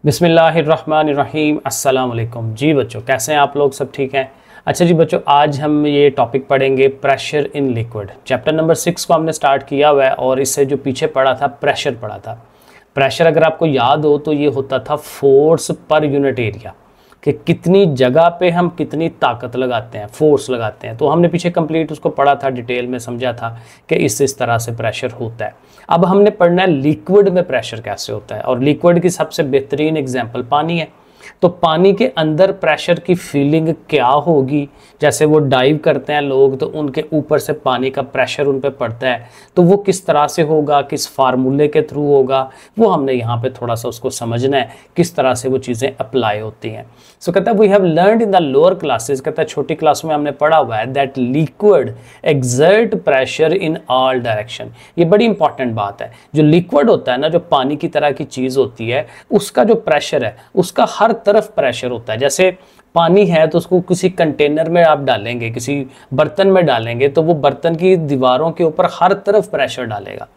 बिस्मिल्लाहिर्रहमानिर्रहीम अस्सलाम वालेकुम। जी बच्चों, कैसे हैं आप लोग? सब ठीक हैं? अच्छा जी बच्चों, आज हम ये टॉपिक पढ़ेंगे pressure in liquid. Chapter number 6 को हमने स्टार्ट किया हुआ है और इससे जो पीछे पढ़ा था प्रेशर पढ़ा था। प्रेशर अगर आपको याद हो तो ये होता था फोर्स पर यूनिट एरिया, कि कितनी जगह पे हम कितनी ताकत लगाते हैं, फोर्स लगाते हैं। तो हमने पीछे कंप्लीट उसको पढ़ा था, डिटेल में समझा था कि इस तरह से प्रेशर होता है। अब हमने पढ़ना है लिक्विड में प्रेशर कैसे होता है, और लिक्विड की सबसे बेहतरीन एग्जांपल पानी है। तो पानी के अंदर प्रेशर की फीलिंग क्या होगी? जैसे वो डाइव करते हैं लोग तो उनके ऊपर से पानी का प्रेशर उन पे पड़ता है, तो वो किस तरह से होगा, किस फार्मूले के थ्रू होगा, वो हमने यहाँ पे थोड़ा सा उसको समझना है, किस तरह से वो चीज़ें अप्लाई होती हैं। सो कहता है we have learned in the lower classes, कहता है छोटी क्लास में हमने पढ़ा हुआ है that liquid exert pressure in all direction. ये बड़ी इंपॉर्टेंट बात है। जो लिक्विड होता है ना, जो पानी की तरह की चीज़ होती है, उसका जो प्रेशर है उसका हर तरफ प्रेशर होता है। जैसे पानी है तो उसको किसी कंटेनर में आप डालेंगे, किसी बर्तन में डालेंगे, तो वो बर्तन की दीवारों के ऊपर हर तरफ प्रेशर डालेगा।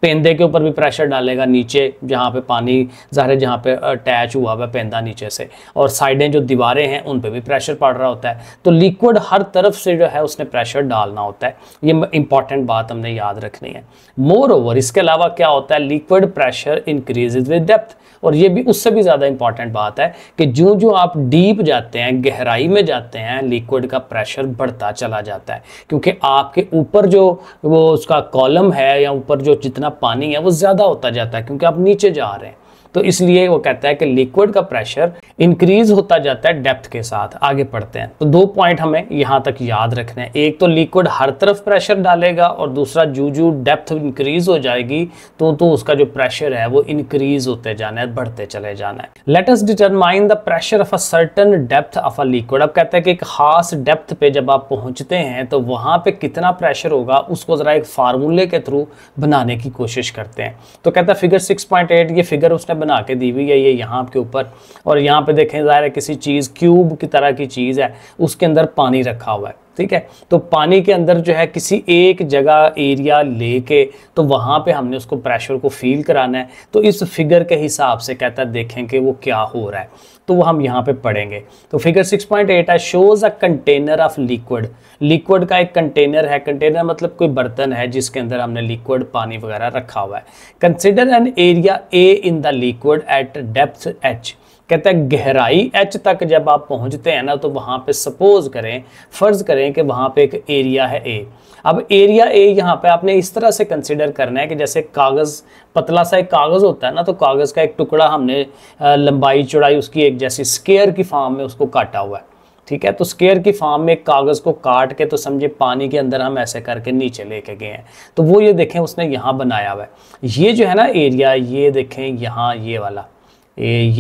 पेंदे के ऊपर भी प्रेशर डालेगा, नीचे जहाँ पे पानी ज़ाहिर जहाँ पे अटैच हुआ हुआ पेंदा नीचे से, और साइडें जो दीवारें हैं उन पे भी प्रेशर पड़ रहा होता है। तो लिक्विड हर तरफ से जो है उसने प्रेशर डालना होता है। ये इंपॉर्टेंट बात हमने याद रखनी है। मोर ओवर, इसके अलावा क्या होता है, liquid pressure increases with depth. और ये भी उससे भी ज़्यादा इंपॉर्टेंट बात है कि जो आप डीप जाते हैं, गहराई में जाते हैं, लिक्विड का प्रेशर बढ़ता चला जाता है, क्योंकि आपके ऊपर जो वो उसका कॉलम है या ऊपर जो जितना पानी है वो ज़्यादा होता जाता है, क्योंकि आप नीचे जा रहे हैं। तो इसलिए वो कहता है कि लिक्विड का प्रेशर इंक्रीज होता जाता है डेप्थ के साथ। आगे पढ़ते हैं। तो दो पॉइंट हमें यहाँ तक याद रखने हैं। एक तो लिक्विड हर तरफ प्रेशर डालेगा, और दूसरा जो डेप्थ इंक्रीज हो जाएगी तो उसका जो प्रेशर है वो इंक्रीज होते जाना है, बढ़ते चले जाना है। Let us determine the pressure of a certain depth of a liquid. अब कहता है कि एक खास डेप्थ पे जब आप पहुंचते हैं तो वहां पे कितना प्रेशर होगा, उसको जरा एक फार्मूले के थ्रू बनाने की कोशिश करते हैं। तो कहता है फिगर 6.8, ये फिगर उसने बना के दी हुई है, ये यहाँ के ऊपर, और यहाँ पे देखें ज़ाहिर है किसी चीज़ क्यूब की तरह की चीज़ है, उसके अंदर पानी रखा हुआ है। ठीक है, तो पानी के अंदर जो है किसी एक जगह एरिया लेके तो वहाँ पे हमने उसको प्रेशर को फील कराना है। तो इस फिगर के हिसाब से कहता है देखें कि वो क्या हो रहा है, तो वो हम यहाँ पे पढ़ेंगे। तो फिगर 6.8 है, shows a container of liquid. Liquid का एक कंटेनर है, कंटेनर मतलब कोई बर्तन है जिसके अंदर हमने लिक्विड पानी वगैरह रखा हुआ है। Consider an area A in the liquid at depth H. कहता है गहराई h तक जब आप पहुंचते हैं ना, तो वहां पे सपोज करें, फर्ज करें कि वहां पे एक एरिया है ए। अब एरिया ए यहाँ पे आपने इस तरह से कंसिडर करना है कि जैसे कागज़, पतला सा एक कागज़ होता है ना, तो कागज़ का एक टुकड़ा हमने लंबाई चौड़ाई उसकी एक जैसी स्क्वायर की फॉर्म में उसको काटा हुआ है। ठीक है, तो स्क्वायर की फॉर्म में कागज़ को काट के, तो समझे पानी के अंदर हम ऐसे करके नीचे लेके गए हैं। तो वो ये देखें उसने यहाँ बनाया हुआ है। ये जो है ना एरिया, ये देखें यहाँ ये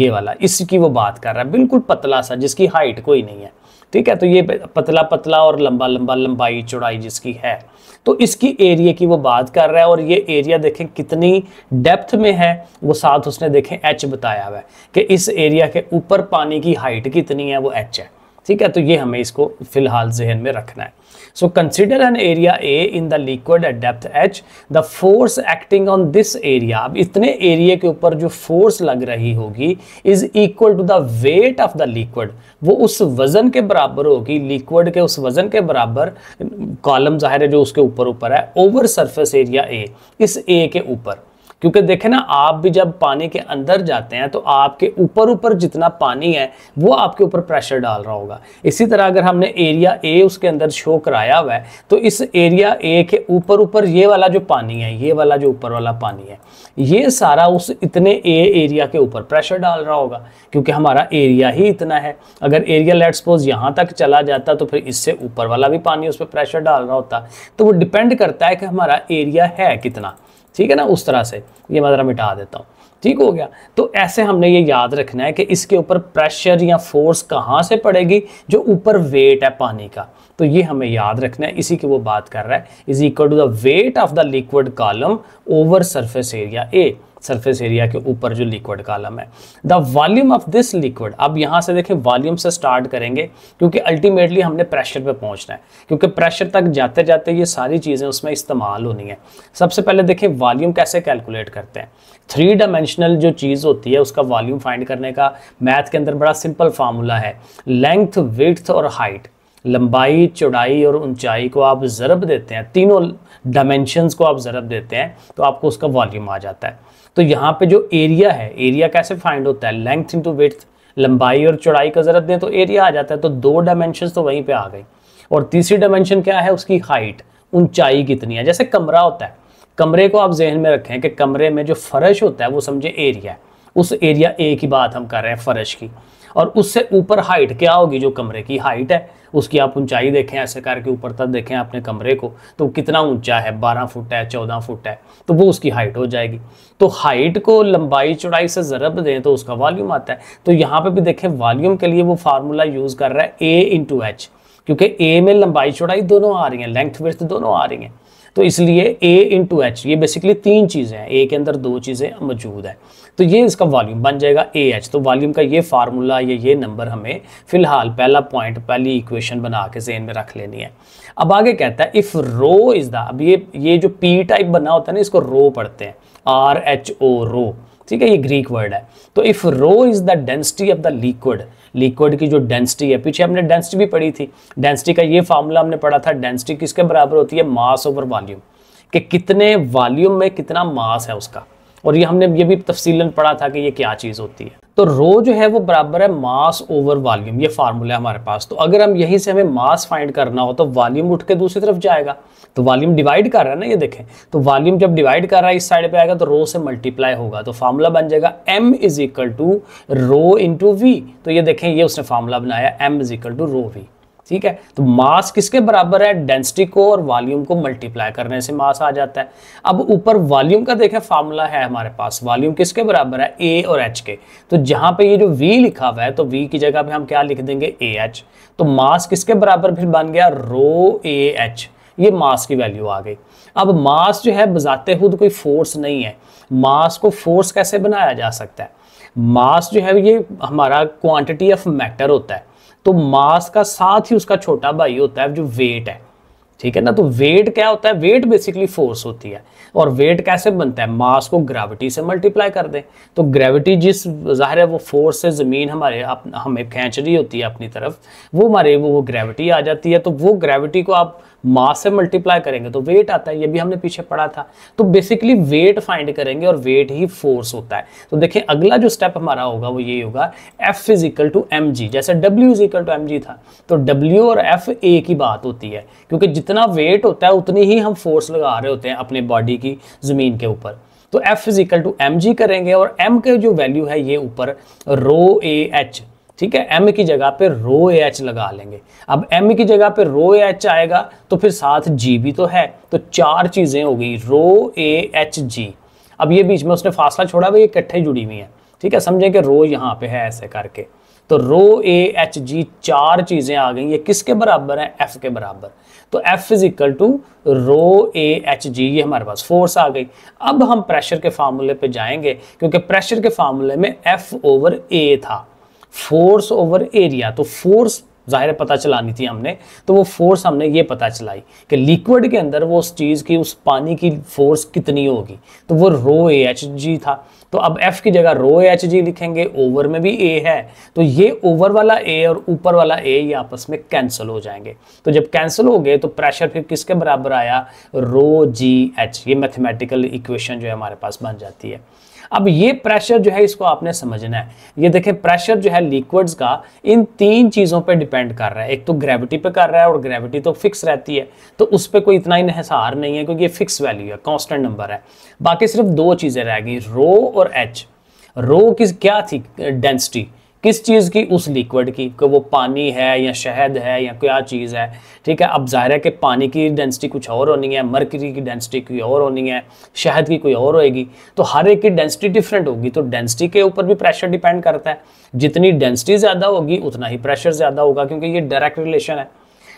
वाला इसकी वो बात कर रहा है, बिल्कुल पतला सा जिसकी हाइट कोई नहीं है। ठीक है, तो ये पतला पतला और लंबा लंबा लंबाई चौड़ाई जिसकी है, तो इसकी एरिया की वो बात कर रहा है। और ये एरिया देखें कितनी डेप्थ में है, वो साथ उसने देखें एच बताया हुआ है कि इस एरिया के ऊपर पानी की हाइट कितनी है, वो एच है। ठीक है, तो ये हमें इसको फिलहाल जहन में रखना है। So consider an area A in the liquid at depth H, the force acting on this area. अब इतने एरिया के ऊपर जो फोर्स लग रही होगी is equal to the weight of the liquid. वो उस वजन के बराबर होगी, लिक्विड के उस वजन के बराबर, कॉलम जाहिर है जो उसके ऊपर है, ओवर सरफेस एरिया ए, इस ए के ऊपर। क्योंकि देखें ना, आप भी जब पानी के अंदर जाते हैं तो आपके ऊपर जितना पानी है वो आपके ऊपर प्रेशर डाल रहा होगा। इसी तरह अगर हमने एरिया ए उसके अंदर शो कराया हुआ है, तो इस एरिया ए के ऊपर ये वाला जो पानी है, ये वाला जो ऊपर वाला पानी है, ये सारा उस इतने एरिया के ऊपर प्रेशर डाल रहा होगा, क्योंकि हमारा एरिया ही इतना है। अगर एरिया लेट्स सपोज यहाँ तक चला जाता तो फिर इससे ऊपर वाला भी पानी उस पर प्रेशर डाल रहा होता। तो वो डिपेंड करता है कि हमारा एरिया है कितना। ठीक है ना, उस तरह से ये मैं ज़रा मिटा देता हूँ। ठीक हो गया। तो ऐसे हमने ये याद रखना है कि इसके ऊपर प्रेशर या फोर्स कहाँ से पड़ेगी, जो ऊपर वेट है पानी का, तो ये हमें याद रखना है। इसी की वो बात कर रहा है, is equal to the weight of the liquid column over surface area A. Surface area के ऊपर जो लिक्विड कॉलम है। The volume of this liquid, अब यहाँ से देखें वॉल्यूम से स्टार्ट करेंगे क्योंकि अल्टीमेटली हमने प्रेशर पे पहुँचना है, क्योंकि प्रेशर तक जाते जाते ये सारी चीज़ें उसमें इस्तेमाल होनी है। सबसे पहले देखें वॉल्यूम कैसे कैलकुलेट करते हैं। 3 डायमेंशनल जो चीज़ होती है उसका वॉल्यूम फाइंड करने का मैथ के अंदर बड़ा सिंपल फार्मूला है, लेंथ, विड्थ और हाइट। लंबाई, चौड़ाई और ऊंचाई को आप ज़रब देते हैं, तीनों डायमेंशंस को आप ज़रब देते हैं तो आपको उसका वॉल्यूम आ जाता है। तो यहाँ पे जो एरिया है, एरिया कैसे फाइंड होता है, लेंथ इंटू विड्थ, लंबाई और चौड़ाई का ज़रब दें तो एरिया आ जाता है। तो 2 डायमेंशंस तो वहीं पे आ गई। और तीसरी डायमेंशन क्या है, उसकी हाइट, ऊंचाई कितनी है। जैसे कमरा होता है, कमरे को आप जहन में रखें कि कमरे में जो फर्श होता है वो समझे एरिया है, उस एरिया ए की बात हम कर रहे हैं फर्श की, और उससे ऊपर हाइट क्या होगी, जो कमरे की हाइट है उसकी आप ऊंचाई देखें, ऐसे करके ऊपर तक देखें अपने कमरे को तो कितना ऊंचा है, 12 फुट है, 14 फुट है, तो वो उसकी हाइट हो जाएगी। तो हाइट को लंबाई चौड़ाई से ज़रब दें तो उसका वॉल्यूम आता है। तो यहाँ पे भी देखें वॉल्यूम के लिए वो फार्मूला यूज़ कर रहा है ए इंटू एच, क्योंकि ए में लंबाई चौड़ाई दोनों आ रही हैं, लेंथ विड्थ दोनों आ रही हैं, तो इसलिए ए इंटू एच, ये बेसिकली 3 चीज़ें हैं, ए के अंदर 2 चीज़ें मौजूद है, तो ये इसका वॉल्यूम बन जाएगा ए एच। तो वॉल्यूम का ये फार्मूला ये नंबर हमें फिलहाल पहला पॉइंट, पहली इक्वेशन बना के ज़हन में रख लेनी है। अब आगे कहता है इफ़ रो इज़ द, अब ये जो पी टाइप बना होता है ना, इसको रो पढ़ते हैं, RHO, रो, ठीक है, ये ग्रीक वर्ड है। तो if rho is the density of the liquid, liquid की जो डेंसिटी है, पीछे हमने डेंसिटी भी पढ़ी थी, डेंसिटी का ये फार्मूला हमने पढ़ा था, डेंसिटी किसके बराबर होती है, मास ओवर वॉल्यूम, कि कितने वॉल्यूम में कितना मास है उसका, और ये हमने ये भी तफसीलन पढ़ा था कि ये क्या चीज़ होती है। तो रो जो है वो बराबर है मास ओवर वॉल्यूम, ये फार्मूला है हमारे पास। तो अगर हम यहीं से हमें मास फाइंड करना हो तो वॉल्यूम उठ के दूसरी तरफ जाएगा, तो वॉल्यूम डिवाइड कर रहा है ना, ये देखें, तो वॉल्यूम जब डिवाइड कर रहा है इस साइड पे आएगा तो रो से मल्टीप्लाई होगा, तो फार्मूला बन जाएगा m is equal to rho into v. तो ये देखें, ये उसने फार्मूला बनाया m is equal to rho v, ठीक है। तो मास किसके बराबर है, डेंसिटी को और वॉल्यूम को मल्टीप्लाई करने से मास आ जाता है। अब ऊपर वॉल्यूम का देखें फार्मूला है हमारे पास, वॉल्यूम किसके बराबर है, ए और एच के। तो जहां पे ये जो वी लिखा हुआ है तो वी की जगह पे हम क्या लिख देंगे, ए एच। तो मास किसके बराबर फिर बन गया, रो ए एच, ये मास की वैल्यू आ गई। अब मास जो है बजाते खुद कोई फोर्स नहीं है, मास को फोर्स कैसे बनाया जा सकता है, मास जो है ये हमारा क्वांटिटी ऑफ मैटर होता है, तो मास का साथ ही उसका छोटा भाई होता है जो वेट है, ठीक है ना। तो वेट क्या होता है, वेट बेसिकली फोर्स होती है, और वेट कैसे बनता है, मास को ग्रेविटी से मल्टीप्लाई कर दें, तो ग्रेविटी जिस ज़ाहिर है वो फोर्स से ज़मीन हमें खींच रही होती है अपनी तरफ, वो हमारे वो ग्रेविटी आ जाती है, तो वो ग्रेविटी को आप मास से मल्टीप्लाई करेंगे तो वेट आता है, ये भी हमने पीछे पढ़ा था। तो बेसिकली वेट फाइंड करेंगे और वेट ही फोर्स होता है। तो देखिए अगला जो स्टेप हमारा होगा वो ये होगा, F is equal to M g, जैसे W is equal to M g था, तो W और F ए की बात होती है, क्योंकि जितना वेट होता है उतनी ही हम फोर्स लगा रहे होते हैं अपने बॉडी की ज़मीन के ऊपर। तो F is equal to M G करेंगे, और M के जो वैल्यू है ये ऊपर रो ए एच, ठीक है, m की जगह पे रो ए एच लगा लेंगे। अब m की जगह पे रो ए एच आएगा तो फिर साथ g भी तो है, तो 4 चीज़ें हो गई, रो ए एच जी। अब ये बीच में उसने फासला छोड़ा, भाई ये इकट्ठे जुड़ी हुई हैं, ठीक है, समझें कि रो यहाँ पे है ऐसे करके, तो रो ए एच जी 4 चीज़ें आ गई, ये किसके बराबर है, f के बराबर। तो F is equal to rho A H G, ये हमारे पास फोर्स आ गई। अब हम प्रेशर के फार्मूले पे जाएंगे, क्योंकि प्रेशर के फार्मूले में F ओवर A था, फोर्स ओवर एरिया, तो फोर्स ज़ाहिर पता चलानी थी हमने, तो वो फोर्स हमने ये पता चलाई कि लिक्विड के अंदर वो उस चीज़ की, उस पानी की फोर्स कितनी होगी, तो वो रो ए एच जी था। तो अब F की जगह रो ए एच जी लिखेंगे, ओवर में भी A है, तो ये ओवर वाला A और ऊपर वाला A ये आपस में कैंसिल हो जाएंगे। तो जब कैंसिल हो गए तो प्रेशर फिर किसके बराबर आया, रो जी एच, ये मैथमेटिकल इक्वेशन जो है हमारे पास बन जाती है। अब ये प्रेशर जो है इसको आपने समझना है, ये देखें प्रेशर जो है लिक्विड्स का इन 3 चीज़ों पे डिपेंड कर रहा है, एक तो ग्रेविटी पे कर रहा है, और ग्रेविटी तो फिक्स रहती है, तो उस पर कोई इतना इन्हिसार नहीं है क्योंकि ये फिक्स वैल्यू है, कांस्टेंट नंबर है। बाकी सिर्फ 2 चीज़ें रह गई, रो और एच। रो किस क्या थी, डेंसिटी किस चीज़ की, उस लिक्विड की, कि वो पानी है या शहद है या क्या चीज़ है, ठीक है। अब जाहिर है कि पानी की डेंसिटी कुछ और होनी है, मरकरी की डेंसिटी कोई और होनी है, शहद की कोई और होएगी, तो हर एक की डेंसिटी डिफरेंट होगी। तो डेंसिटी के ऊपर भी प्रेशर डिपेंड करता है, जितनी डेंसिटी ज़्यादा होगी उतना ही प्रेशर ज़्यादा होगा, क्योंकि ये डायरेक्ट रिलेशन है।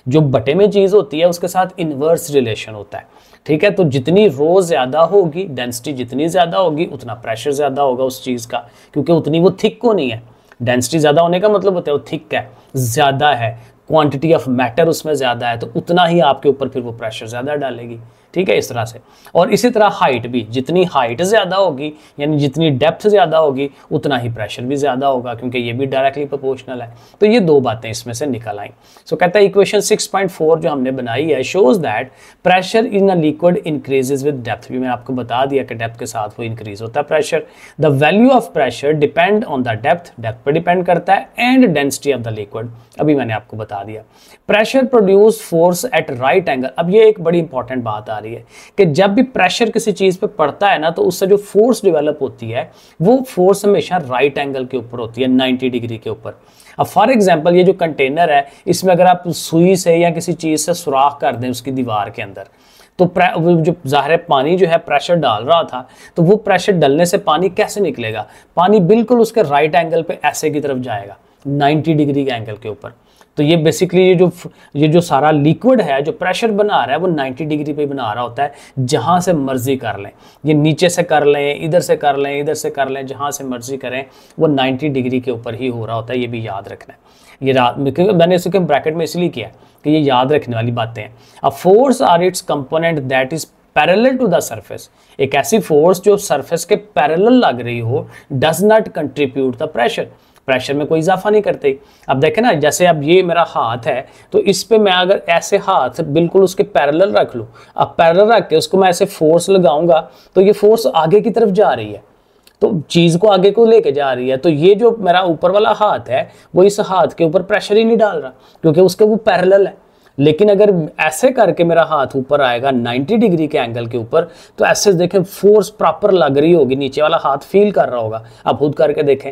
जो बटे में चीज़ होती है उसके साथ इन्वर्स रिलेशन होता है, ठीक है। तो जितनी रो ज़्यादा होगी, डेंसिटी जितनी ज़्यादा होगी, उतना प्रेशर ज़्यादा होगा उस चीज़ का, क्योंकि उतनी वो थिक होनी है। डेंसिटी ज़्यादा होने का मतलब होता है वो थिक है, ज़्यादा है, क्वांटिटी ऑफ मैटर उसमें ज़्यादा है, तो उतना ही आपके ऊपर फिर वो प्रेशर ज़्यादा डालेगी, ठीक है, इस तरह से। और इसी तरह हाइट भी, जितनी हाइट ज़्यादा होगी यानी जितनी डेप्थ ज़्यादा होगी उतना ही प्रेशर भी ज़्यादा होगा, क्योंकि ये भी डायरेक्टली प्रोपोर्शनल है। तो ये दो बातें इसमें से निकल आई। सो कहता है इक्वेशन 6.4 जो हमने बनाई है shows that pressure in a liquid increases with depth. भी मैंने आपको बता दिया कि डेप्थ के साथ वो इंक्रीज होता है pressure. The value of pressure depend on the depth, depth पर डिपेंड करता है, and density of the liquid, अभी मैंने आपको बता दिया। Pressure produce force at right angle. अब ये एक बड़ी इंपॉर्टेंट बात आ रही है कि जब भी प्रेशर किसी चीज पे पड़ता है ना, तो उससे जो फोर्स डेवलप होती है वो फोर्स हमेशा राइट एंगल के ऊपर होती है, 90 डिग्री के ऊपर। अब फॉर एग्जांपल ये जो कंटेनर है, इसमें अगर आप सुई से या किसी चीज से सुराख कर दें उसकी दीवार के अंदर, तो जो ज़ाहिर है पानी जो है प्रेशर डाल रहा था, तो वो प्रेशर डलने से पानी कैसे निकलेगा? पानी बिल्कुल उसके राइट एंगल पे ऐसे की तरफ जाएगा, 90 डिग्री के एंगल के ऊपर। तो ये बेसिकली ये जो सारा लिक्विड है जो प्रेशर बना रहा है वो 90 डिग्री पे बना रहा होता है, जहाँ से मर्जी कर लें, ये नीचे से कर लें, इधर से कर लें, इधर से कर लें, जहाँ से मर्जी करें वो 90 डिग्री के ऊपर ही हो रहा होता है। ये भी याद रखना है। ये मैंने इसको ब्रैकेट में इसलिए किया कि ये याद रखने वाली बातें हैं। A force or its component that is parallel to the surface. एक ऐसी फोर्स जो सरफेस के पैरेलल लग रही हो, does not contribute the pressure, pressure में कोई इजाफा नहीं करते। अब देखें ना, जैसे अब ये मेरा हाथ है, तो इस पे मैं अगर ऐसे हाथ बिल्कुल उसके पैरेलल रख लूँ, अब पैरेलल रख के उसको मैं ऐसे फोर्स लगाऊंगा तो ये फोर्स आगे की तरफ जा रही है, तो चीज़ को आगे को लेके जा रही है। तो ये जो मेरा ऊपर वाला हाथ है वो इस हाथ के ऊपर प्रेशर ही नहीं डाल रहा, क्योंकि उसके वो पैरेलल है। लेकिन अगर ऐसे करके मेरा हाथ ऊपर आएगा 90 डिग्री के एंगल के ऊपर, तो ऐसे देखें फोर्स प्रॉपर लग रही होगी, नीचे वाला हाथ फील कर रहा होगा। आप खुद करके देखें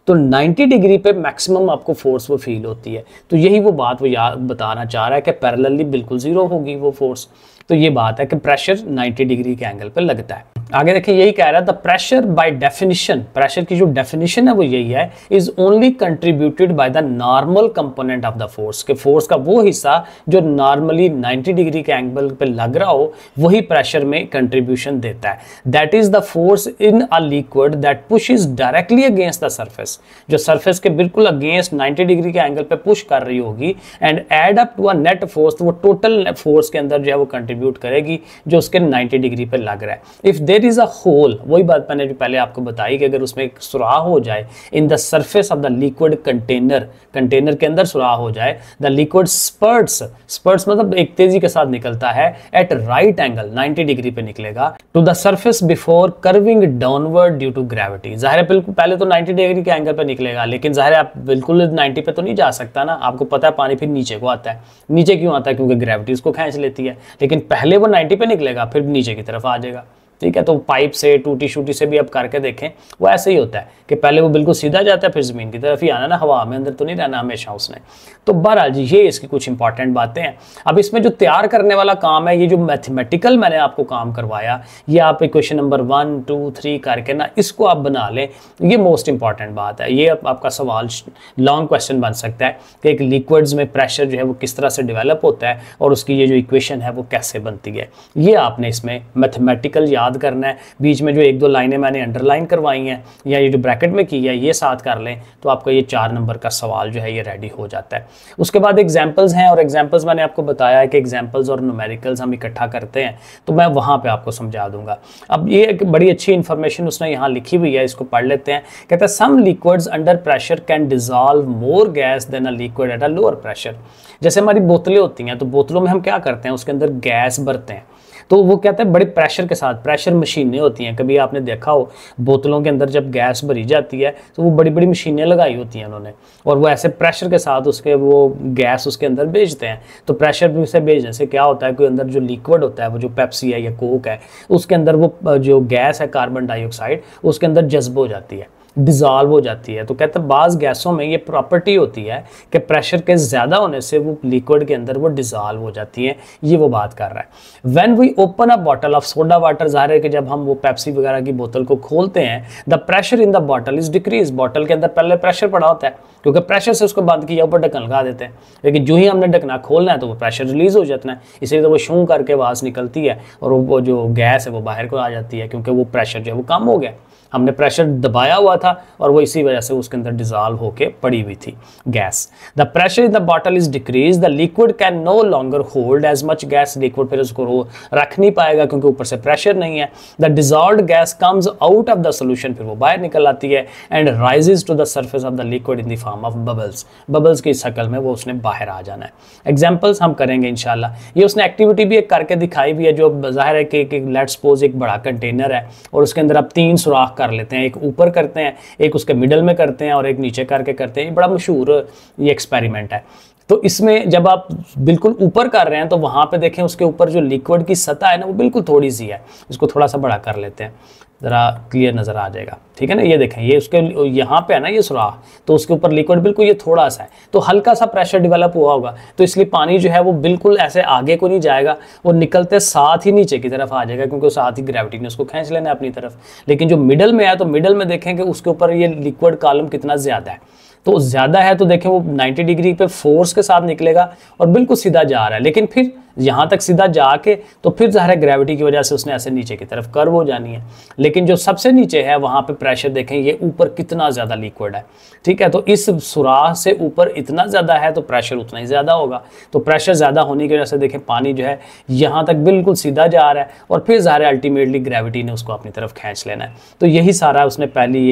तो 90 डिग्री पे मैक्सिमम आपको फोर्स वो फील होती है। तो यही वो बात वो याद बताना चाह रहा है कि पैरेलली बिल्कुल जीरो होगी वो फोर्स। तो ये बात है कि प्रेशर 90 डिग्री के एंगल पे लगता है। आगे देखिए यही कह रहा है, the pressure by definition, pressure की जो डेफिनेशन है वो यही है, is only contributed by the normal component of the force, के फोर्स का वो हिस्सा जो नॉर्मली 90 डिग्री के एंगल पे लग रहा हो वही प्रेशर में कंट्रीब्यूशन देता है। That is the force in a liquid that pushes directly against the surface, जो सरफेस के बिल्कुल अगेंस्ट 90 डिग्री के एंगल पे पुश कर रही होगी, and add up to a net force, तो वो टोटल फोर्स के अंदर जो है वो कंट्रीब्यूट करेगी जो उसके 90 डिग्री पे लग रहा है। If there is a hole, वही बात मैंने जो पहले आपको बताई कि अगर उसमें एक सुराख हो जाए in the surface of the liquid container, container के अंदर सुराख हो जाए, द लिक्विड स्पर्ट्स, स्पर्ट्स मतलब एक तेजी के साथ निकलता है, एट राइट एंगल 90 डिग्री पे निकलेगा, to the surface before curving downward due to gravity. जाहिर है बिल्कुल पहले तो 90 डिग्री के एंगल पे निकलेगा, लेकिन जाहिर है आप बिल्कुल 90 पे तो नहीं जा सकता ना, आपको पता है पानी फिर नीचे को आता है। नीचे क्यों आता है? क्योंकि ग्रेविटी उसको खींच लेती है, लेकिन पहले वो 90 पे निकलेगा फिर नीचे की तरफ आ जाएगा, ठीक है। तो पाइप से टूटी शूटी से भी आप करके देखें, वो ऐसे ही होता है कि पहले वो बिल्कुल सीधा जाता है फिर ज़मीन की तरफ ही आना ना, हवा में अंदर तो नहीं रहना हमेशा उसने। तो बहरहाल जी ये इसकी कुछ इंपॉर्टेंट बातें हैं। अब इसमें जो तैयार करने वाला काम है, ये जो मैथमेटिकल मैंने आपको काम करवाया, ये आप इक्वेशन नंबर 1, 2, 3 करके ना इसको आप बना लें, ये मोस्ट इंपॉर्टेंट बात है। ये आपका सवाल लॉन्ग क्वेश्चन बन सकता है कि एक लिक्विड्स में प्रेशर जो है वो किस तरह से डेवलप होता है और उसकी ये जो इक्वेशन है वो कैसे बनती है, ये आपने इसमें मैथमेटिकल याद करना है। बीच में जो 1-2 लाइनें मैंने अंडरलाइन करवाई हैं या ये जो ब्रैकेट में की है ये साथ कर लें, तो आपका ये 4 नंबर का सवाल जो है ये रेडी हो जाता है। उसके बाद एग्जाम्पल्स हैं, और एग्जाम्पल्स मैंने आपको बताया है कि एग्जाम्पल्स और न्यूमेरिकल्स हम इकट्ठा करते हैं, तो मैं वहाँ पे आपको समझा दूंगा। अब ये एक बड़ी अच्छी इंफॉर्मेशन उसने यहाँ लिखी हुई है, इसको पढ़ लेते हैं। कहता है some liquids under pressure can dissolve more gas than a liquid at a lower pressure. जैसे हमारी बोतलें होती हैं, तो बोतलों में हम क्या करते हैं, उसके अंदर गैस भरते हैं, तो वो कहते हैं बड़े प्रेशर के साथ, प्रेशर मशीनें होती हैं, कभी आपने देखा हो बोतलों के अंदर जब गैस भरी जाती है तो वो बड़ी बड़ी मशीनें लगाई होती हैं उन्होंने, और वो ऐसे प्रेशर के साथ उसके वो गैस उसके अंदर भेजते हैं। तो प्रेशर से भेजने से क्या होता है, कोई अंदर जो लिक्विड होता है, वो जो पेप्सी है या कोक है, उसके अंदर वो जो गैस है कार्बन डाइऑक्साइड उसके अंदर जज्ब हो जाती है, डिज़ोल्व हो जाती है। तो कहते हैं बाज़ गैसों में ये प्रॉपर्टी होती है कि प्रेशर के ज़्यादा होने से वो लिक्विड के अंदर वो डिज़ोल्व हो जाती हैं, ये वो बात कर रहा है। When we open a bottle of soda water, ज़ाहिर है कि जब हम वो पेप्सी वगैरह की बोतल को खोलते हैं, the pressure in the bottle is decrease, bottle के अंदर पहले प्रेशर पड़ा होता है, क्योंकि प्रेशर से उसको बंद किया, ऊपर ढक्कन लगा देते हैं, लेकिन जो ही हमने ढकना खोलना है तो वो प्रेशर रिलीज हो जाता है, इसलिए तो वो शूं करके आवाज़ निकलती है और वो जो गैस है वो बाहर को आ जाती है, क्योंकि वो प्रेशर जो है वो कम हो गया, हमने प्रेशर दबाया हुआ था और वो इसी वजह से उसके अंदर डिजॉल्व होके पड़ी हुई थी गैस। The pressure in the bottle is decrease, the liquid can no longer hold as much gas, liquid फिर उसको रख नहीं पाएगा क्योंकि ऊपर से प्रेशर नहीं है। The dissolved gas comes out of the solution, फिर वो बाहर निकल आती है, and rises to the surface of the liquid in the form of bubbles, bubbles की शक्ल में वो उसने बाहर आ जाना है। एग्जाम्पल्स हम करेंगे इंशाल्लाह। ये उसने एक्टिविटी भी एक करके दिखाई भी है, जो जाहिर है कि लेट्स सपोज एक बड़ा कंटेनर है और उसके अंदर आप 3 सुराख कर लेते हैं, एक ऊपर करते हैं, एक उसके मिडल में करते हैं और एक नीचे करके करते हैं। ये बड़ा मशहूर ये एक्सपेरिमेंट है। तो इसमें जब आप बिल्कुल ऊपर कर रहे हैं तो वहाँ पे देखें उसके ऊपर जो लिक्विड की सतह है ना वो बिल्कुल थोड़ी सी है, इसको थोड़ा सा बड़ा कर लेते हैं, ज़रा क्लियर नज़र आ जाएगा, ठीक है ना। ये देखें, ये उसके यहाँ पे है ना ये सुराख, तो उसके ऊपर लिक्विड बिल्कुल ये थोड़ा सा है, तो हल्का सा प्रेशर डेवलप हुआ होगा, तो इसलिए पानी जो है वो बिल्कुल ऐसे आगे को नहीं जाएगा, वो निकलते साथ ही नीचे की तरफ आ जाएगा, क्योंकि साथ ही ग्रेविटी ने उसको खींच लेना है अपनी तरफ। लेकिन जो मिडल में है तो मिडल में देखें कि उसके ऊपर ये लिक्विड कॉलम कितना ज़्यादा है, तो ज़्यादा है तो देखें वो 90 डिग्री पे फोर्स के साथ निकलेगा और बिल्कुल सीधा जा रहा है, लेकिन फिर यहाँ तक सीधा जाके तो फिर ज़ाहिर है ग्रेविटी की वजह से उसने ऐसे नीचे की तरफ कर्व हो जानी है। लेकिन जो सबसे नीचे है वहाँ पे प्रेशर देखें, ये ऊपर कितना ज़्यादा लिक्विड है, ठीक है। तो इस सुराख से ऊपर इतना ज़्यादा है तो प्रेशर उतना ही ज़्यादा होगा, तो प्रेशर ज़्यादा होने की वजह से देखें पानी जो है यहाँ तक बिल्कुल सीधा जा रहा है और फिर ज़ाहिर है अल्टीमेटली ग्रेविटी ने उसको अपनी तरफ खींच लेना है। तो यही सारा उसने पहली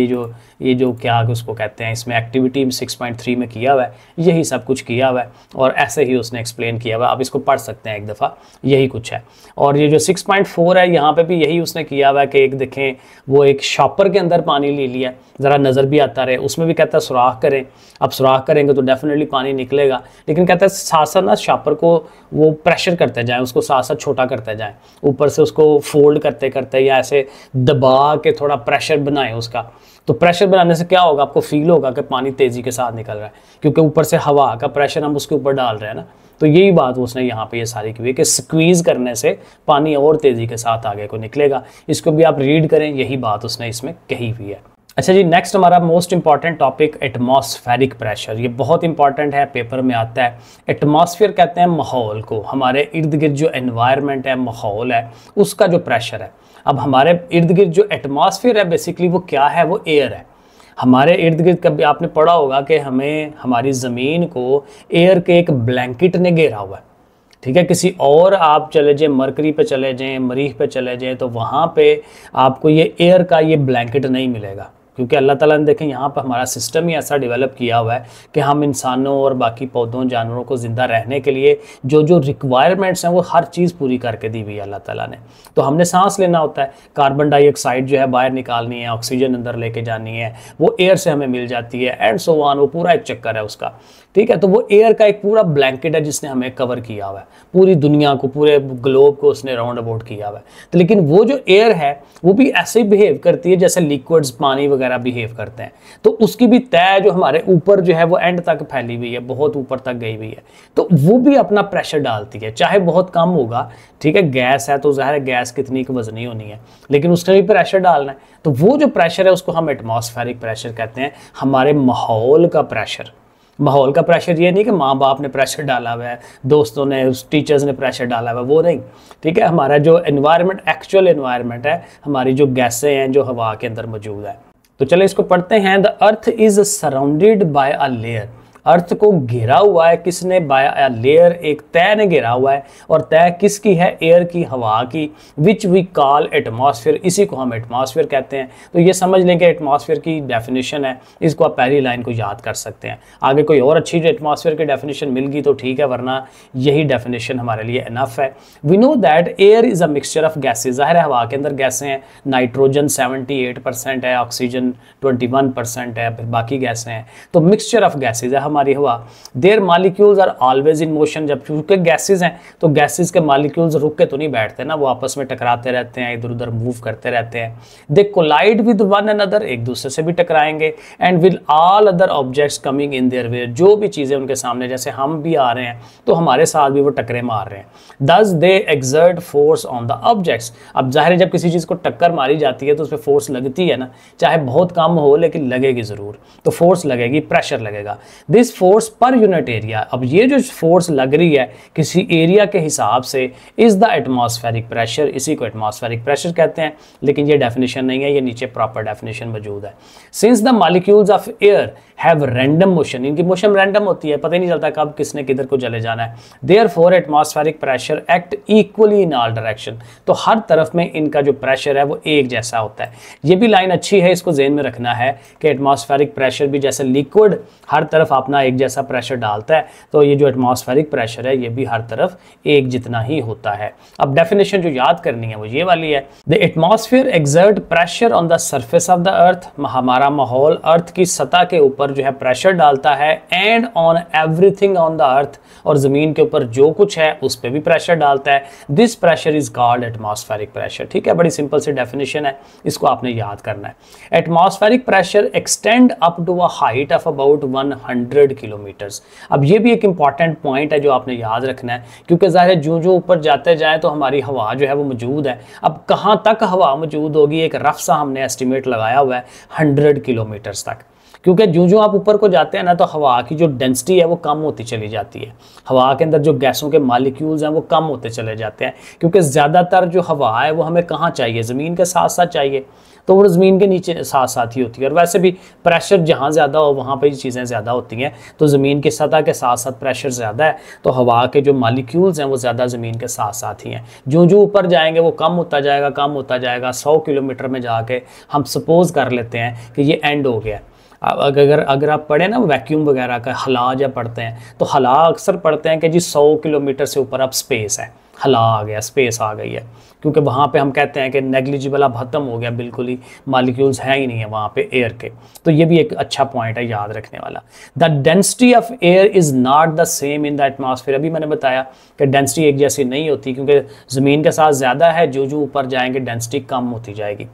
ये जो क्या उसको कहते हैं इसमें एक्टिविटी 6.3 में किया हुआ है, यही सब कुछ किया हुआ है और ऐसे ही उसने एक्सप्लेन किया हुआ है। आप इसको पढ़ सकते हैं एक दफ़ा, यही कुछ है। और ये जो 6.4 है यहाँ पे भी यही उसने किया हुआ है कि एक देखें वो एक शॉपर के अंदर पानी ले लिया, ज़रा नज़र भी आता रहे, उसमें भी कहता है सुराख करें, अब सुराख करेंगे तो डेफिनेटली पानी निकलेगा, लेकिन कहता है साथ साथ ना शॉपर को वो प्रेशर करते जाएँ, उसको साथ साथ छोटा करते जाएँ, ऊपर से उसको फोल्ड करते करते या ऐसे दबा के थोड़ा प्रेशर बनाएं उसका। तो प्रेशर बनाने से क्या होगा, आपको फील होगा कि पानी तेज़ी के साथ निकल रहा है, क्योंकि ऊपर से हवा का प्रेशर हम उसके ऊपर डाल रहे हैं ना। तो यही बात उसने यहाँ पे ये सारी की हुई कि स्क्वीज़ करने से पानी और तेज़ी के साथ आगे को निकलेगा। इसको भी आप रीड करें, यही बात उसने इसमें कही हुई है। अच्छा जी, नेक्स्ट हमारा most important topic atmospheric pressure. ये बहुत इंपॉर्टेंट है, पेपर में आता है। एटमॉस्फेयर कहते हैं माहौल को, हमारे इर्द गिर्द जो एनवायरनमेंट है, माहौल है, उसका जो प्रेशर है। अब हमारे इर्द गिर्द जो एटमॉस्फेयर है बेसिकली वो क्या है, वो एयर है। हमारे इर्द गिर्द कभी आपने पढ़ा होगा कि हमें हमारी ज़मीन को एयर के एक ब्लैंकेट ने घेरा हुआ है, ठीक है। किसी और आप चले जाएं, मरकरी पे चले जाएं, मरीख पे चले जाएं, तो वहाँ पे आपको ये एयर का ये ब्लैंकेट नहीं मिलेगा, क्योंकि अल्लाह ताला ने देखें यहाँ पर हमारा सिस्टम ही ऐसा डेवलप किया हुआ है कि हम इंसानों और बाकी पौधों जानवरों को ज़िंदा रहने के लिए जो जो रिक्वायरमेंट्स हैं वो हर चीज़ पूरी करके दी हुई है अल्लाह ताला ने। तो हमने सांस लेना होता है, कार्बन डाइऑक्साइड जो है बाहर निकालनी है, ऑक्सीजन अंदर लेके जानी है, वो एयर से हमें मिल जाती है, एंड सो ऑन, वो पूरा एक चक्कर है उसका, ठीक है। तो वो एयर का एक पूरा ब्लैंकेट है जिसने हमें कवर किया हुआ है, पूरी दुनिया को, पूरे ग्लोब को उसने राउंड अबाउट किया हुआ है। तो लेकिन वो जो एयर है वो भी ऐसे ही बिहेव करती है जैसे लिक्विड्स पानी वगैरह बिहेव करते हैं। तो उसकी भी तय जो हमारे ऊपर जो है वो एंड तक फैली हुई है, बहुत ऊपर तक गई हुई है, तो वो भी अपना प्रेशर डालती है, चाहे बहुत कम होगा, ठीक है। गैस है तो ज़ाहिर है गैस कितनी की वजनी होनी है, लेकिन उसने भी प्रेशर डालना है। तो वो जो प्रेशर है उसको हम एटमॉस्फेरिक प्रेशर कहते हैं, हमारे माहौल का प्रेशर। माहौल का प्रेशर ये नहीं कि माँ बाप ने प्रेशर डाला हुआ है, दोस्तों ने, टीचर्स ने प्रेशर डाला हुआ है, वो नहीं, ठीक है। हमारा जो एनवायरनमेंट, एक्चुअल एनवायरनमेंट है, हमारी जो गैसें हैं जो हवा के अंदर मौजूद है। तो चले इसको पढ़ते हैं। The earth is surrounded by a layer, earth को घेरा हुआ है किसने, बाय अ लेयर, एक तय ने घेरा हुआ है, और तय किसकी है, एयर की, हवा की, विच वी कॉल एटमॉस्फेयर, इसी को हम एटमॉस्फेयर कहते हैं। तो ये समझ लें कि एटमॉस्फेयर की डेफिनेशन है, इसको आप पहली लाइन को याद कर सकते हैं। आगे कोई और अच्छी एटमॉस्फेयर की डेफिनेशन मिल गई तो ठीक है, वरना यही डेफिनेशन हमारे लिए इनफ है। We know that air is a mixture of gases, ज़ाहिर है हवा के अंदर गैसें हैं, नाइट्रोजन 78% है, ऑक्सीजन 21% है, फिर बाकी गैसें हैं, तो मिक्सचर ऑफ गैसेज है। हमारी हवा, their molecules are always in motion. जब चूंकि गैसेज हैं तो गैसेज के मॉलिक्यूल्स रुक के तो नहीं बैठते ना, वो आपस में टकराते रहते हैं, इधर उधर मूव करते रहते हैं। They collide with one another, एक दूसरे से भी टकराएंगे, and with all other objects coming in their way, जो भी चीज़ें उनके सामने, जैसे हम भी आ रहे हैं तो हमारे साथ भी वो टकरे मार रहे हैं। Thus they exert force on the objects. अब जाहिर है जब किसी चीज़ को टक्कर मारी जाती है तो उस पर फोर्स लगती है ना, चाहे बहुत कम हो लेकिन लगेगी ज़रूर, तो फोर्स लगेगी, प्रेशर लगेगा। This force per unit area, अब ये जो फोर्स लग रही है किसी एरिया के हिसाब से, इज़ द एटमॉस्फेरिक प्रेशर, इसी को एटमॉस्फेरिक प्रेशर कहते हैं। लेकिन ये डेफिनेशन नहीं है, ये नीचे प्रॉपर डेफिनेशन मौजूद है। Since the molecules of air have random motion, इनकी मोशन रैंडम होती है, पता ही नहीं चलता कब किसने किधर को चले जाना है। Therefore atmospheric pressure act equally in all direction, तो हर तरफ में इनका जो प्रेशर है वो एक जैसा होता है। ये भी लाइन अच्छी है, इसको ज़हन में रखना है कि एटमॉस्फेरिक प्रेशर भी जैसे लिक्विड हर तरफ अपना एक जैसा प्रेशर डालता है, तो ये जो एटमॉस्फेरिक प्रेशर है ये भी हर तरफ एक जितना ही होता है। अब डेफिनेशन जो याद करनी है वो ये वाली है, the atmosphere exert pressure on the surface of the अर्थ, हमारा माहौल अर्थ की सतह के ऊपर जो है प्रेशर डालता है, and on everything on the earth, और जमीन के ऊपर जो कुछ है उस पर भी प्रेशर डालता है। This pressure is called atmospheric pressure. ठीक है, बड़ी सिंपल सी डेफिनेशन है, इसको आपने याद करना है। Atmospheric pressure extend up to a height of about 100 kilometres. अब ये भी एक इंपॉर्टेंट पॉइंट है जो आपने याद रखना है, क्योंकि ज़ाहिर है जो ऊपर जाते जाएं तो हमारी हवा जो है वो मौजूद है। अब कहाँ तक हवा मौजूद होगी, एक रफ सा हमने एस्टिमेट लगाया हुआ है 100 किलोमीटर्स तक, क्योंकि जो आप ऊपर को जाते हैं ना तो हवा की जो डेंसिटी है वो कम होती चली जाती है, हवा के अंदर जो गैसों के मॉलिक्यूल्स हैं वो कम होते चले जाते हैं, क्योंकि ज़्यादातर जो हवा है वो हमें कहाँ चाहिए, ज़मीन के साथ साथ चाहिए, तो वो ज़मीन के नीचे साथ साथ ही होती है। और वैसे भी प्रेशर जहाँ ज़्यादा हो वहाँ पर चीज़ें ज़्यादा होती हैं, तो ज़मीन की सतह के साथ साथ प्रेशर ज़्यादा है, तो हवा के जो मॉलिक्यूल्स हैं वो ज़्यादा ज़मीन के साथ साथ ही हैं। जो ऊपर जाएंगे वो कम होता जाएगा, कम होता जाएगा। 100 किलोमीटर में जाके हम सपोज कर लेते हैं कि ये एंड हो गया। अगर आप पढ़ें ना वैक्यूम वगैरह का हला जब पढ़ते हैं तो हला अक्सर पढ़ते हैं कि जी 100 किलोमीटर से ऊपर अब स्पेस है, हला आ गया, स्पेस आ गई है, क्योंकि वहाँ पे हम कहते हैं कि नेग्लिजिबल अब ख़त्म हो गया, बिल्कुल ही मॉलिक्यूल्स हैं ही नहीं है वहाँ पे एयर के। तो ये भी एक अच्छा पॉइंट है याद रखने वाला। The density of air is not the same in the atmosphere. अभी मैंने बताया कि डेंसिटी एक जैसी नहीं होती, क्योंकि ज़मीन के साथ ज़्यादा है, जो ऊपर जाएंगे डेंसिटी कम होती जाएगी।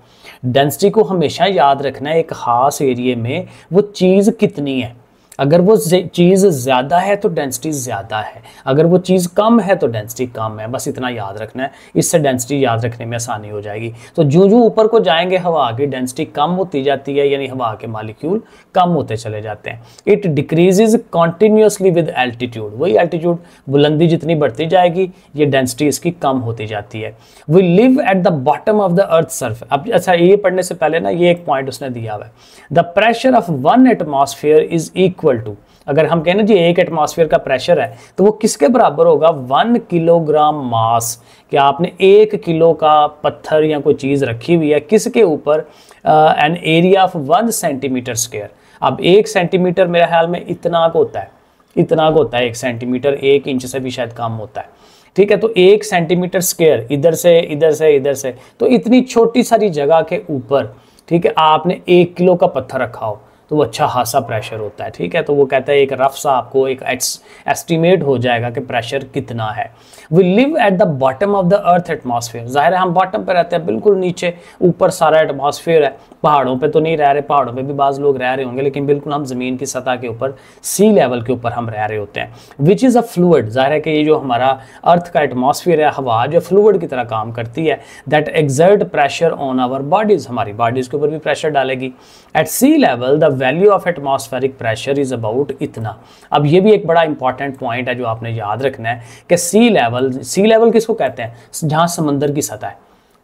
डेंसिटी को हमेशा याद रखना है, एक ख़ास एरिए में वो चीज़ कितनी है। अगर वो चीज़ ज़्यादा है तो डेंसिटी ज़्यादा है, अगर वो चीज़ कम है तो डेंसिटी कम है, बस इतना याद रखना है, इससे डेंसिटी याद रखने में आसानी हो जाएगी। तो जो ऊपर को जाएंगे हवा की डेंसिटी कम होती जाती है, यानी हवा के मॉलिक्यूल कम होते चले जाते हैं। It decreases continuously with altitude, वही एल्टीट्यूड बुलंदी जितनी बढ़ती जाएगी ये डेंसिटी इसकी कम होती जाती है। We live at the bottom of the earth surface. अब अच्छा, ये पढ़ने से पहले ना ये एक पॉइंट उसने दिया हुआ है, the pressure of one atmosphere is equal to, अगर हम कहना जी एक एटमॉस्फेयर का प्रेशर है तो वो किसके बराबर होगा, 1 किलोग्राम मास। क्या आपने 1 किलो का पत्थर या कोई चीज़ रखी हुई है किसके ऊपर, an area of 1 centimetre square. अब 1 सेंटीमीटर मेरे ख्याल में इतना को होता है, इतना को होता है 1 सेंटीमीटर, 1 इंच से भी शायद कम होता है। ठीक है, तो 1 सेंटीमीटर स्क्वायर इधर से इधर से इधर से, तो इतनी छोटी सारी जगह के ऊपर, ठीक है, आपने 1 किलो का पत्थर रखा हो तो वो अच्छा खासा प्रेशर होता है। ठीक है, तो वो कहता है एक रफ सा आपको एक एस्टिमेट हो जाएगा कि प्रेशर कितना है। We live at the bottom of the earth atmosphere, जाहिर है हम बॉटम पे रहते हैं, बिल्कुल नीचे, ऊपर सारा एटमॉस्फेयर है। पहाड़ों पे तो नहीं रह रहे, पहाड़ों पे भी बाज़ लोग रह रहे होंगे, लेकिन बिल्कुल हम ज़मीन की सतह के ऊपर, सी लेवल के ऊपर हम रह रहे होते हैं। विच इज़ अ फ्लूइड, जाहिर है कि ये जो हमारा अर्थ का एटमॉस्फेयर है, हवा जो फ्लूइड की तरह काम करती है, that exert pressure on our bodies, हमारी बॉडीज़ के ऊपर भी प्रेशर डालेगी। At sea level the value of atmospheric pressure is about इतना। अब ये भी एक बड़ा इंपॉर्टेंट पॉइंट है जो आपने याद रखना है कि सी लेवल किसको कहते हैं, जहाँ समंदर की सतह है,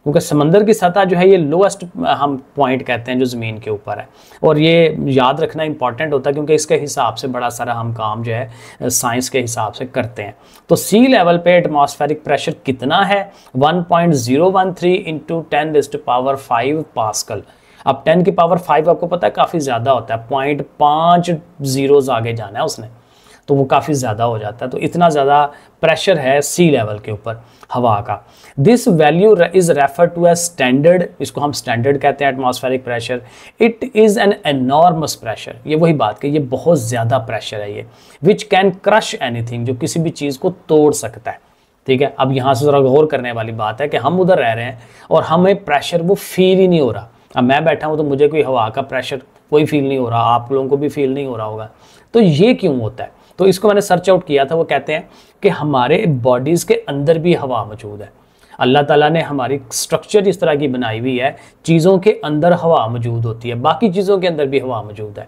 क्योंकि समंदर की सतह जो है ये लोएस्ट हम पॉइंट कहते हैं जो ज़मीन के ऊपर है। और ये याद रखना इंपॉर्टेंट होता है क्योंकि इसके हिसाब से बड़ा सारा हम काम जो है साइंस के हिसाब से करते हैं। तो सी लेवल पे एटमॉस्फेरिक प्रेशर कितना है, 1.013 इंटू 10⁵ पास्कल। अब 10 की पावर 5 आपको पता है काफ़ी ज़्यादा होता है, 0.5 ज़ीरोज़ आगे जाना है उसने, तो वो काफ़ी ज़्यादा हो जाता है। तो इतना ज़्यादा प्रेशर है सी लेवल के ऊपर हवा का। This value is refer to as standard, इसको हम स्टैंडर्ड कहते हैं atmospheric pressure. It is an enormous pressure, ये वही बात कि ये बहुत ज़्यादा प्रेशर है ये, विच कैन क्रश एनीथिंग, जो किसी भी चीज़ को तोड़ सकता है। ठीक है, अब यहाँ से ज़रा गौर करने वाली बात है कि हम उधर रह रहे हैं और हमें प्रेशर वो फील ही नहीं हो रहा। अब मैं बैठा हूँ तो मुझे कोई हवा का प्रेशर कोई फील नहीं हो रहा, आप लोगों को भी फील नहीं हो रहा होगा। तो ये क्यों होता है? तो इसको मैंने सर्च आउट किया था। वो कहते हैं कि हमारे बॉडीज़ के अंदर भी हवा मौजूद है। अल्लाह ताला ने हमारी स्ट्रक्चर इस तरह की बनाई हुई है, चीज़ों के अंदर हवा मौजूद होती है, बाकी चीज़ों के अंदर भी हवा मौजूद है।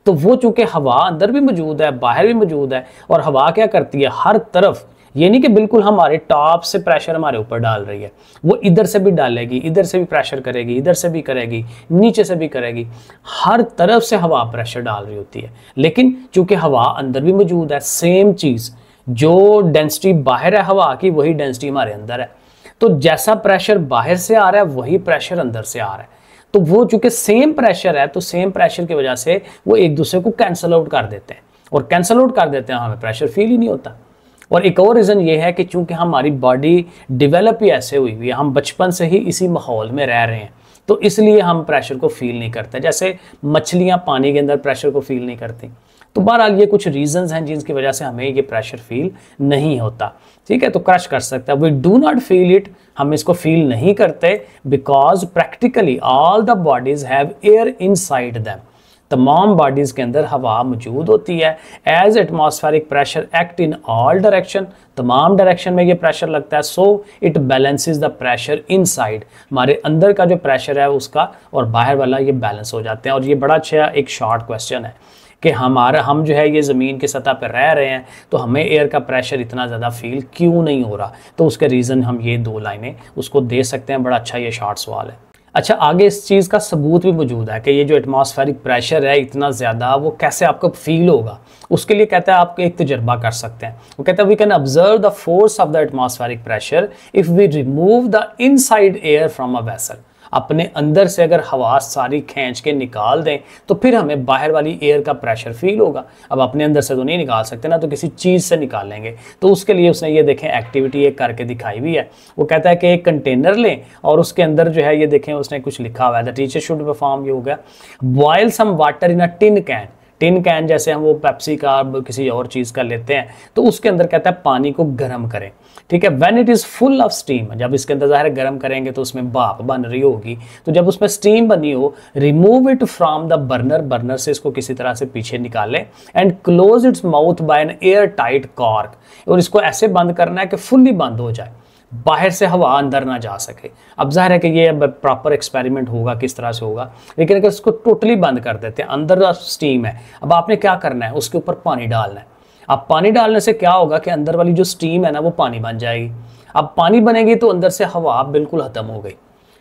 तो वो चूँकि हवा अंदर भी मौजूद है, बाहर भी मौजूद है, और हवा क्या करती है, हर तरफ, ये नहीं कि बिल्कुल हमारे टॉप से प्रेशर हमारे ऊपर डाल रही है, वो इधर से भी डालेगी, इधर से भी प्रेशर करेगी, इधर से भी करेगी, नीचे से भी करेगी, हर तरफ से हवा प्रेशर डाल रही होती है। लेकिन चूंकि हवा अंदर भी मौजूद है, सेम चीज़, जो डेंसिटी बाहर है हवा की, वही डेंसिटी हमारे अंदर है। तो जैसा प्रेशर बाहर से आ रहा है वही प्रेशर अंदर से आ रहा है। तो वो चूंकि सेम प्रेशर है, तो सेम प्रेशर की वजह से वो एक दूसरे को कैंसल आउट कर देते हैं, और कैंसल आउट कर देते हैं, हमें प्रेशर फील ही नहीं होता। और एक और रीज़न ये है कि चूंकि हमारी बॉडी डेवलप ही ऐसे हुई हुई है, हम बचपन से ही इसी माहौल में रह रहे हैं, तो इसलिए हम प्रेशर को फील नहीं करते। जैसे मछलियाँ पानी के अंदर प्रेशर को फील नहीं करती। तो बहरहाल ये कुछ रीजंस हैं जिनकी वजह से हमें ये प्रेशर फील नहीं होता। ठीक है, तो क्रश कर सकता है। We do not feel it, हम इसको फील नहीं करते, because practically all the bodies have air inside them. तमाम बॉडीज के अंदर हवा मौजूद होती है। As atmospheric pressure act in all direction, तमाम डायरेक्शन में ये प्रेशर लगता है। So it balances the pressure inside, हमारे अंदर का जो प्रेशर है उसका और बाहर वाला ये बैलेंस हो जाते हैं। और ये बड़ा अच्छा एक शॉर्ट क्वेश्चन है कि हम जो है ये ज़मीन की सतह पर रह रहे हैं, तो हमें एयर का प्रेशर इतना ज़्यादा फील क्यों नहीं हो रहा? तो उसके रीज़न हम ये 2 लाइनें उसको दे सकते हैं। बड़ा अच्छा ये शॉर्ट सवाल है। अच्छा, आगे इस चीज़ का सबूत भी मौजूद है कि ये जो एटमॉस्फेरिक प्रेशर है इतना ज़्यादा, वो कैसे आपको फील होगा। उसके लिए कहता है आप एक तजर्बा कर सकते हैं। वो कहता है we can observe the force of the atmospheric pressure if we remove the inside air from a vessel. अपने अंदर से अगर हवा सारी खींच के निकाल दें तो फिर हमें बाहर वाली एयर का प्रेशर फील होगा। अब अपने अंदर से तो नहीं निकाल सकते ना, तो किसी चीज़ से निकालेंगे। तो उसके लिए उसने ये देखें एक्टिविटी एक करके दिखाई हुई है। वो कहता है कि एक कंटेनर लें और उसके अंदर जो है ये देखें उसने कुछ लिखा हुआ है, द टीचर शुड परफॉर्म, ये हो गया। Boil some water in a tin can, tin can जैसे हम वो पेप्सी का किसी और चीज़ का लेते हैं, तो उसके अंदर कहता है पानी को गर्म करें। ठीक है, when it is full of steam, जब इसके अंदर ज़ाहिर गर्म करेंगे तो उसमें भाप बन रही होगी, तो जब उसमें स्टीम बनी हो, remove it from the burner, burner से इसको किसी तरह से पीछे निकालें, and close its mouth by an air tight cork, और इसको ऐसे बंद करना है कि फुल्ली बंद हो जाए, बाहर से हवा अंदर ना जा सके। अब जाहिर है कि ये अब प्रॉपर एक्सपेरिमेंट होगा, किस तरह से होगा, लेकिन अगर इसको टोटली बंद कर देते हैं, अंदर स्टीम है, अब आपने क्या करना है, उसके ऊपर पानी डालना है। अब पानी डालने से क्या होगा कि अंदर वाली जो स्टीम है ना वो पानी बन जाएगी। अब पानी बनेगी तो अंदर से हवा बिल्कुल ख़त्म हो गई,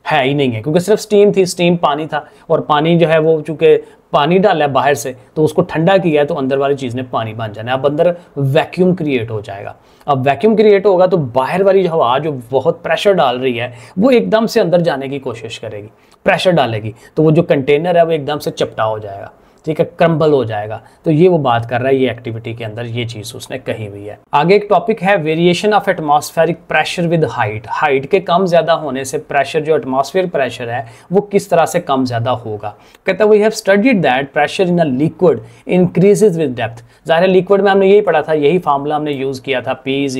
है ही नहीं है, क्योंकि सिर्फ स्टीम थी, स्टीम पानी था, और पानी जो है वो चूँकि पानी डाला है बाहर से तो उसको ठंडा किया है, तो अंदर वाली चीज़ ने पानी बन जाना है। अब अंदर वैक्यूम क्रिएट हो जाएगा। अब वैक्यूम क्रिएट होगा तो बाहर वाली हवा जो बहुत प्रेशर डाल रही है वो एकदम से अंदर जाने की कोशिश करेगी, प्रेशर डालेगी, तो वो जो कंटेनर है वो एकदम से चपटा हो जाएगा। ठीक है, क्रम्बल हो जाएगा। तो ये वो बात कर रहा है, ये एक्टिविटी के अंदर ये चीज़ उसने कही हुई है। आगे एक टॉपिक है variation of atmospheric pressure with height. Height के कम ज़्यादा होने से प्रेशर, जो एटमॉस्फेयर प्रेशर है वो किस तरह से कम ज़्यादा होगा। कहता है we have studied that pressure in a liquid increases with depth. ज़ाहिर है लिक्विड में हमने यही पढ़ा था, यही फार्मूला हमने यूज़ किया था, P =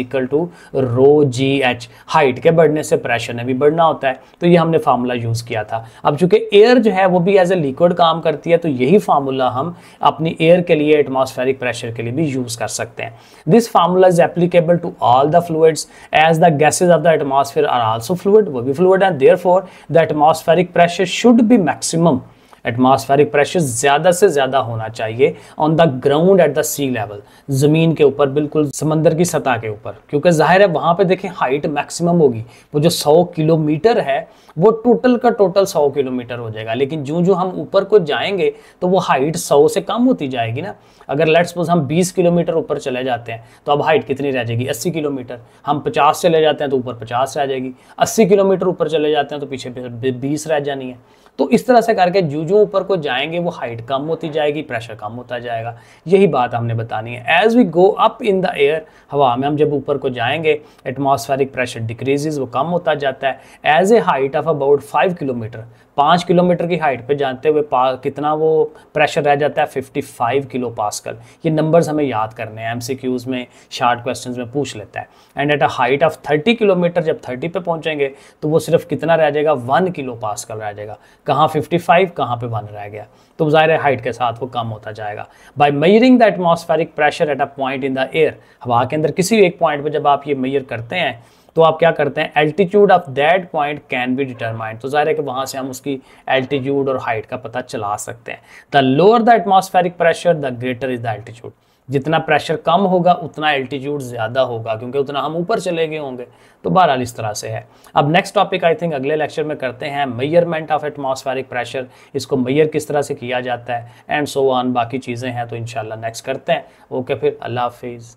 ρgh। हाइट के बढ़ने से प्रेशर ने भी बढ़ना होता है, तो ये हमने फार्मूला यूज़ किया था। अब चूँकि एयर जो है वो भी एज ए लिक्विड काम करती है, तो यही फार्मूला हम अपनी एयर के लिए, एटमॉस्फेरिक प्रेशर के लिए भी यूज कर सकते हैं। This formula is applicable to all the fluids as the gases of the atmosphere are also fluid, वो भी फ्लूइड है। Therefore the atmospheric pressure should be maximum, atmospheric pressure ज़्यादा से ज़्यादा होना चाहिए on the ground at the sea level, ज़मीन के ऊपर, बिल्कुल समंदर की सतह के ऊपर, क्योंकि जाहिर है वहाँ पे देखें हाइट मैक्सिमम होगी। वो जो 100 किलोमीटर है वो टोटल का टोटल 100 किलोमीटर हो जाएगा, लेकिन जो जो हम ऊपर को जाएंगे तो वो हाइट 100 से कम होती जाएगी ना। अगर लेट्स सपोज हम 20 किलोमीटर ऊपर चले जाते हैं तो अब हाइट कितनी रह जाएगी, 80 किलोमीटर। हम 50 चले जाते हैं तो ऊपर 50 रह जाएगी, 80 किलोमीटर ऊपर चले जाते हैं तो पीछे 20 रह जानी है। तो इस तरह से करके जो ऊपर को जाएंगे वो हाइट कम होती जाएगी, प्रेशर कम होता जाएगा। यही बात हमने बतानी है। As we go up in the air, हवा में हम जब ऊपर को जाएंगे एटमॉस्फेरिक प्रेशर डिक्रीजेज, वो कम होता जाता है। As a height of about 5 kilometre, 5 kilometre की हाइट पे जाते हुए कितना वो प्रेशर रह जाता है, 55 किलो पास्कल। ये नंबर्स हमें याद करने हैं, एमसीक्यूज में शॉर्ट क्वेश्चंस में पूछ लेता है। And at a height of 30 kilometre, जब 30 पे पहुंचेंगे तो वो सिर्फ कितना रह जाएगा, 1 किलो पास्कल रह जाएगा। कहाँ 55, कहाँ पे 1 रह गया। तो ज़ाहिर है हाइट के साथ वो कम होता जाएगा। By measuring the atmospheric pressure at a point in the air, हवा के अंदर किसी एक पॉइंट पे जब आप ये मेजर करते हैं तो आप क्या करते हैं, altitude of that point can be determined. तो ज़ाहिर है कि वहाँ से हम उसकी एल्टीट्यूड और हाइट का पता चला सकते हैं। The lower the atmospheric pressure the greater is the altitude. जितना प्रेशर कम होगा उतना एल्टीट्यूड ज़्यादा होगा, क्योंकि उतना हम ऊपर चले गए होंगे। तो बहरहाल इस तरह से है। अब नेक्स्ट टॉपिक आई थिंक अगले लेक्चर में करते हैं, मेजरमेंट ऑफ एटमॉस्फेरिक प्रेशर। इसको मेजर किस तरह से किया जाता है एंड सो ऑन, बाकी चीज़ें हैं तो इंशाल्लाह नेक्स्ट करते हैं। ओके, फिर अल्लाह हाफिज़।